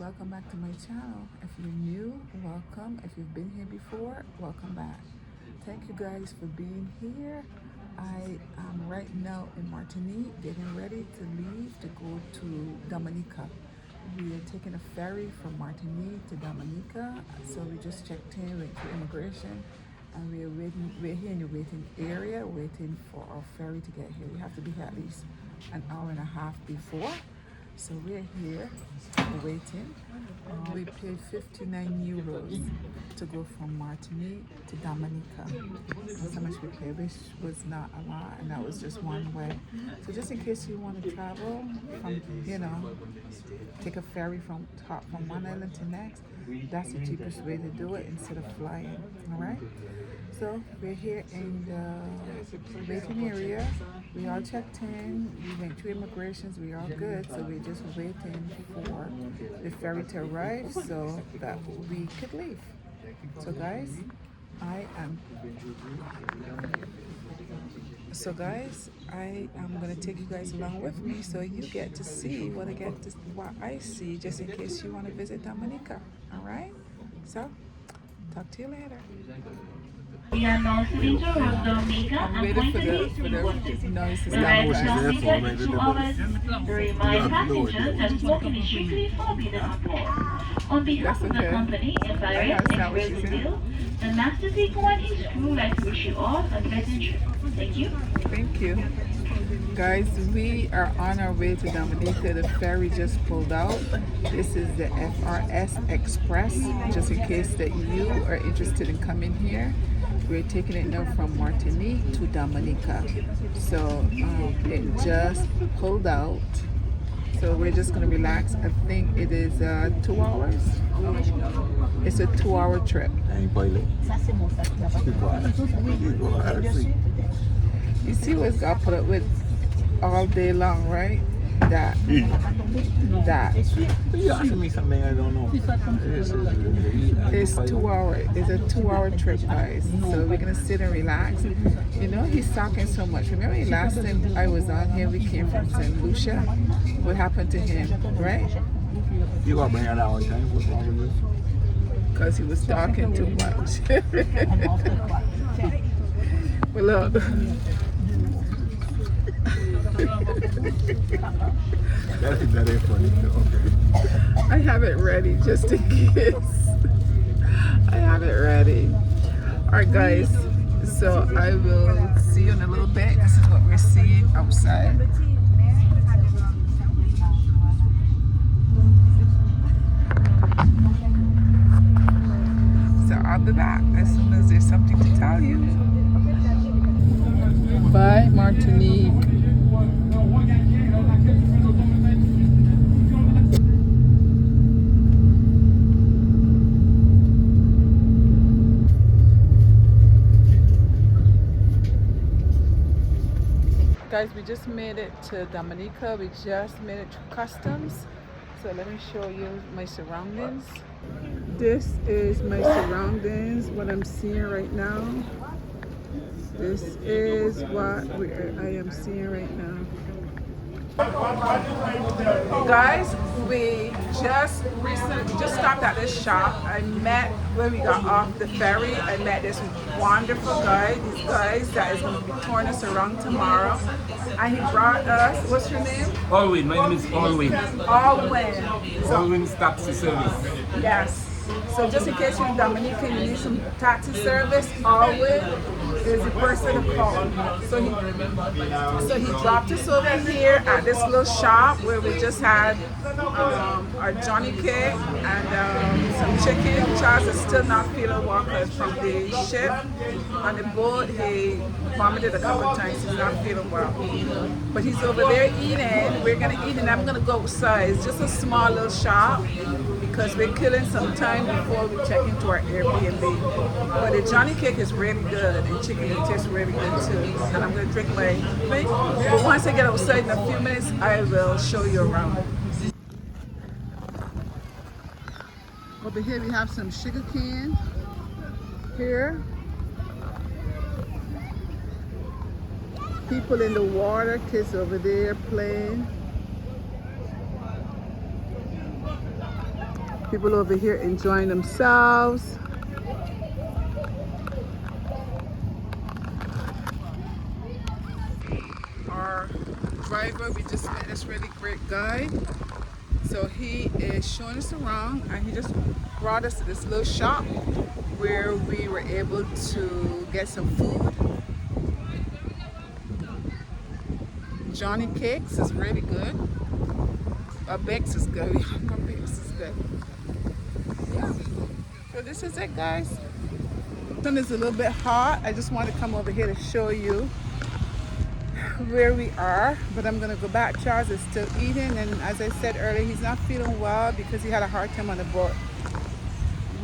welcome back to my channel. If you're new, welcome. If you've been here before, welcome back. Thank you guys for being here. I am right now in Martinique, getting ready to leave to go to Dominica. We are taking a ferry from Martinique to Dominica, so we just checked in, went through immigration, and we're here in the waiting area, waiting for our ferry to get here. We have to be here at least an hour and a half before. So we're here waiting. We paid 59 euros to go from Martinique to Dominica. That's how much we paid, which was not a lot, and that was just one way. So just in case you want to travel from, take a ferry from one island to next, that's the cheapest way to do it instead of flying, all right? So we're here in the waiting area. We all checked in, we went through immigrations, we all good, so we're just waiting for the ferry to arrive so that we could leave. So guys, I am gonna take you guys along with me so you get to see what I see, just in case you want to visit Dominica. All right, so talk to you later. We are now sitting to Dominica and going to be the noise to ride to Dominica in 2 hours. Remind passengers that smoking is strictly forbidden on board. On behalf of the company, Embarrass and Brazil, the Master Sequel and his crew would like to wish you all a pleasant trip. Thank you. Thank you. Guys, we are on our way to Dominica. The ferry just pulled out. This is the FRS Express, just in case that you are interested in coming here. We're taking it now from Martinique to Dominica. So it just pulled out. So we're just going to relax. I think it is 2 hours. It's a 2-hour trip. You see what's got put up with all day long, right? That. You asking me something I don't know. It's 2 hours. It's a 2-hour trip, guys. So we're gonna sit and relax. You know, he's talking so much. Remember the last time I was on here, we came from St. Lucia. What happened to him, right? You got to bring it out one time. What's wrong with you? Because he was talking too much. Well, look. That's very funny. Okay. I have it ready just in case. I have it ready. Alright guys, so I will see you in a little bit. This is what we're seeing outside. So I'll be back as soon as there's something to tell you. Bye, Martinique. Guys, we just made it to Dominica. We just made it to customs. So let me show you my surroundings. This is my surroundings, what I'm seeing right now. This is what I am seeing right now. Guys, we just stopped at this shop. I met, when we got off the ferry, I met this wonderful guy, these guys that is going to be touring us around tomorrow. And he brought us, what's your name? Alwyn, my name is Alwyn. Alwyn. So, Alwyn's taxi service. yes. So just in case you're in Dominica and you need some taxi service, Alwyn is the person to call. So he dropped us over here at this little shop where we just had our Johnny cake and some chicken. Charles is still not feeling well because from the ship on the boat he vomited a couple of times. He's not feeling well. But he's over there eating. We're gonna eat and I'm gonna go outside. It's just a small little shop because we're killing some time before we check into our Airbnb. But the Johnny cake is really good and chicken tastes really good too. And I'm gonna drink my thing. But once I get outside in a few minutes, I will show you around. Over here we have some sugar cane. Here. People in the water, kids over there playing. People over here enjoying themselves. Our driver, we just met this really great guy. So he is showing us around, and he just brought us to this little shop where we were able to get some food. Johnny Cakes is really good. Bex is good. Bex is good. Yeah. So this is it, guys. The sun is a little bit hot. I just want to come over here to show you where we are, but I'm gonna go back. Charles is still eating, and as I said earlier, he's not feeling well because he had a hard time on the boat.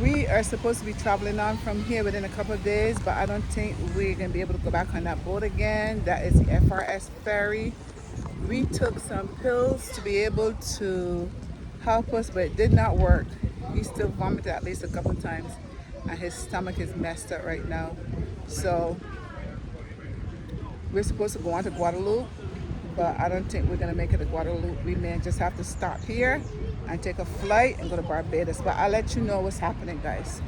We are supposed to be traveling on from here within a couple of days, but I don't think we're gonna be able to go back on that boat again. That is the FRS ferry. We took some pills to be able to help us, but it did not work. He still vomited at least a couple of times, and his stomach is messed up right now. So we're supposed to go on to Guadeloupe, but I don't think we're gonna make it to Guadeloupe. We may just have to stop here and take a flight and go to Barbados, but I'll let you know what's happening, guys.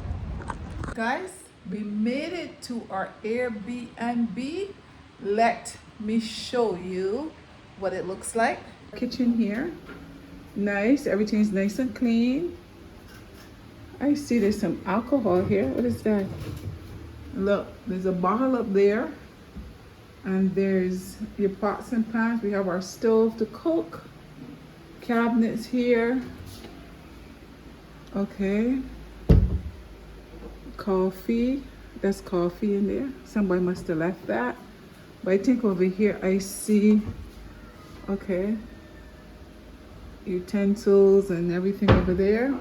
Guys, we made it to our Airbnb. Let me show you what it looks like. Kitchen here, nice, everything's nice and clean. I see there's some alcohol here. What is that? Look, there's a bottle up there. And there's your pots and pans. We have our stove to cook. Cabinets here. Okay. Coffee. There's coffee in there. Somebody must have left that. But I think over here I see, okay, utensils and everything over there.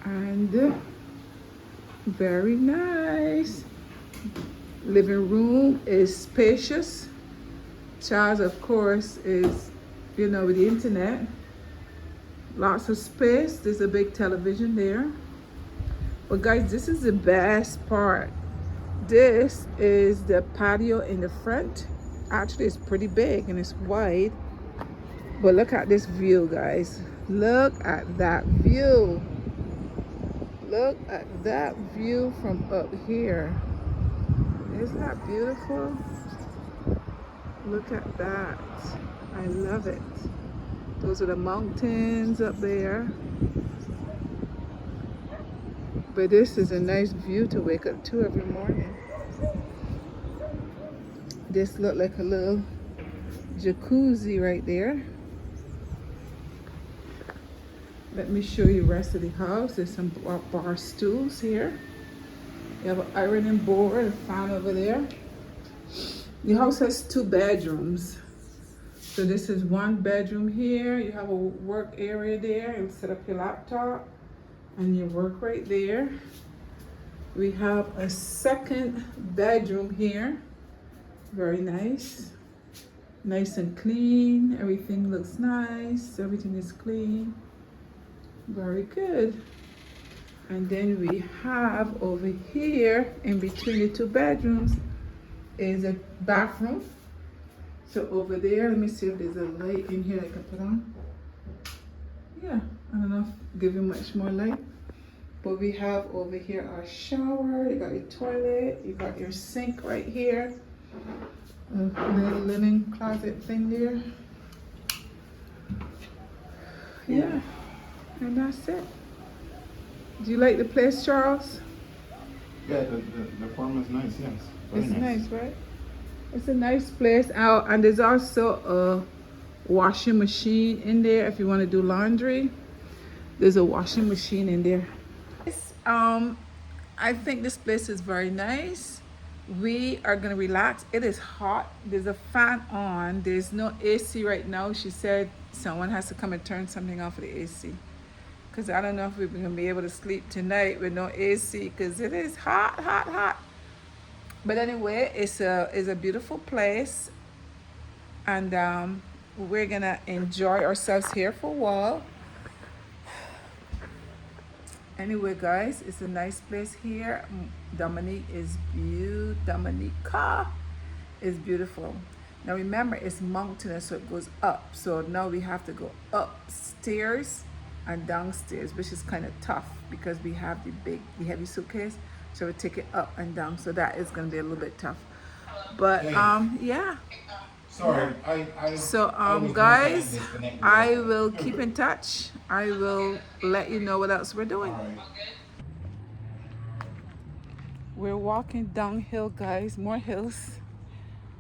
And very nice. Living room is spacious. Charles, of course, is, you know, with the internet. Lots of space. There's a big television there. But guys, this is the best part. This is the patio in the front. Actually, it's pretty big and it's wide. But look at this view, guys. Look at that view. Look at that view from up here. Isn't that beautiful? Look at that. I love it. Those are the mountains up there. But this is a nice view to wake up to every morning. This looked like a little jacuzzi right there. Let me show you the rest of the house. There's some bar stools here. You have an ironing board, a fan over there. The house has 2 bedrooms. So this is 1 bedroom here. You have a work area there. You set up your laptop and your work right there. We have a 2nd bedroom here. Very nice. Nice and clean. Everything looks nice. Everything is clean. Very good. And then we have over here, in between the 2 bedrooms, is a bathroom. So over there, let me see if there's a light in here I can put on. Yeah, I don't know if give you much more light. But we have over here our shower, you got your toilet, you got your sink right here. A little linen closet thing there. Yeah, and that's it. Do you like the place, Charles? Yeah, the form is nice, yes. Very It's nice, right? It's a nice place out, and there's also a washing machine in there if you want to do laundry. There's a washing machine in there. I think this place is very nice. We are gonna relax. It is hot. There's a fan on. There's no AC right now. She said someone has to come and turn something off of the AC. Because I don't know if we're gonna be able to sleep tonight with no AC, because it is hot, hot, hot. But anyway, it's a beautiful place, and we're gonna enjoy ourselves here for a while. Anyway, guys, it's a nice place here. Dominica is beautiful. Now remember, it's mountainous, so it goes up. So now we have to go upstairs and downstairs, which is kind of tough because we have the heavy suitcase. So we take it up and down. So that is going to be a little bit tough. But yeah. Sorry, So guys, I will keep in touch. I will let you know what else we're doing. We're walking downhill, guys, more hills.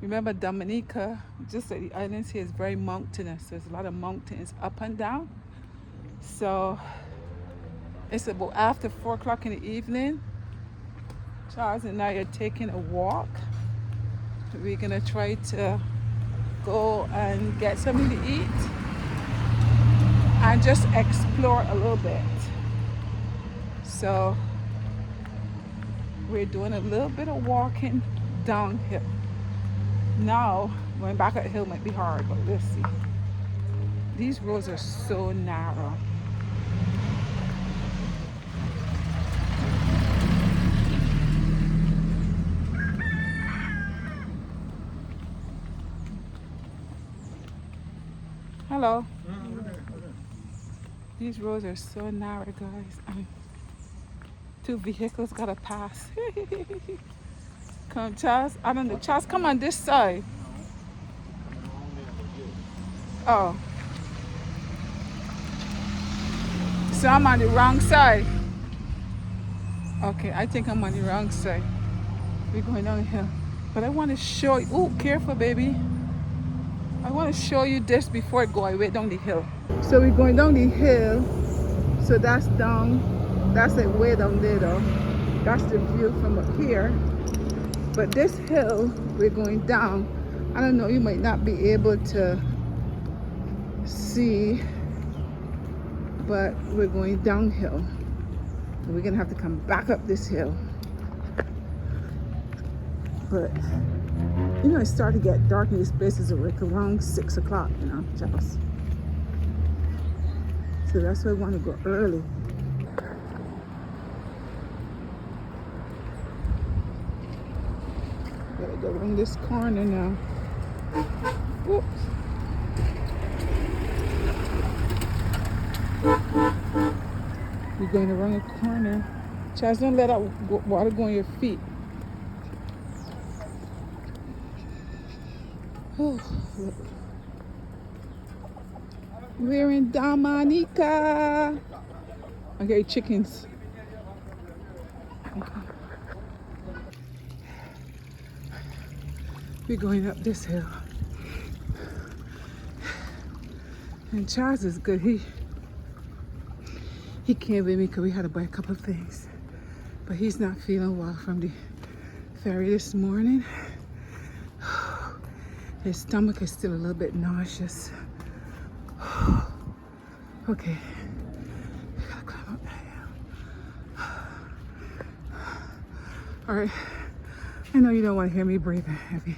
Remember Dominica, just like the islands here, is very mountainous. There's a lot of mountains up and down. So it's about after 4 o'clock in the evening. Charles and I are taking a walk. We're gonna try to go and get something to eat and just explore a little bit. So we're doing a little bit of walking downhill. Now going back up the hill might be hard, but we'll see. These roads are so narrow. Hello. These roads are so narrow, guys. 2 vehicles gotta pass. Come, Charles. I don't know. Charles, come on this side. Oh. So I'm on the wrong side. Okay, I think I'm on the wrong side. We're going downhill. But I want to show you. Oh, careful, baby. I want to show you this before I go away down the hill. So we're going down the hill. So that's down. That's like way down there, though. That's the view from up here. But this hill we're going down, I don't know, you might not be able to see, but we're going downhill. And we're gonna have to come back up this hill. But you know, it started to get dark in these places like around 6 o'clock, you know, Charles. So that's why I want to go early. Gotta go around this corner now. Whoops. You're going around the corner. Charles, don't let that water go on your feet. Oh, look. We're in Dominica. Okay, chickens. Okay. We're going up this hill. And Charles is good. He came with me because we had to buy a couple of things. But he's not feeling well from the ferry this morning. His stomach is still a little bit nauseous. Okay. We gotta climb up that hill. All right. I know you don't want to hear me breathing heavy,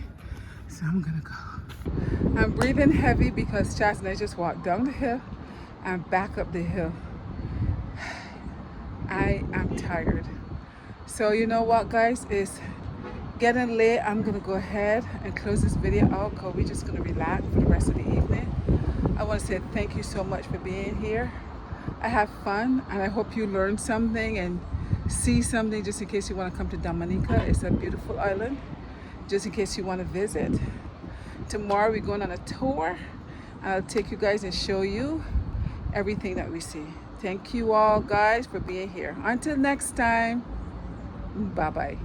so I'm gonna go. I'm breathing heavy because Charles and I just walked down the hill and back up the hill. I am tired. So you know what, guys, it's getting late. I'm gonna go ahead and close this video out because we're just gonna relax for the rest of the evening. I want to say thank you so much for being here. I have fun and I hope you learned something and see something just in case you want to come to Dominica. It's a beautiful island, just in case you want to visit. Tomorrow we're going on a tour. I'll take you guys and show you everything that we see. Thank you all guys for being here. Until next time, bye bye.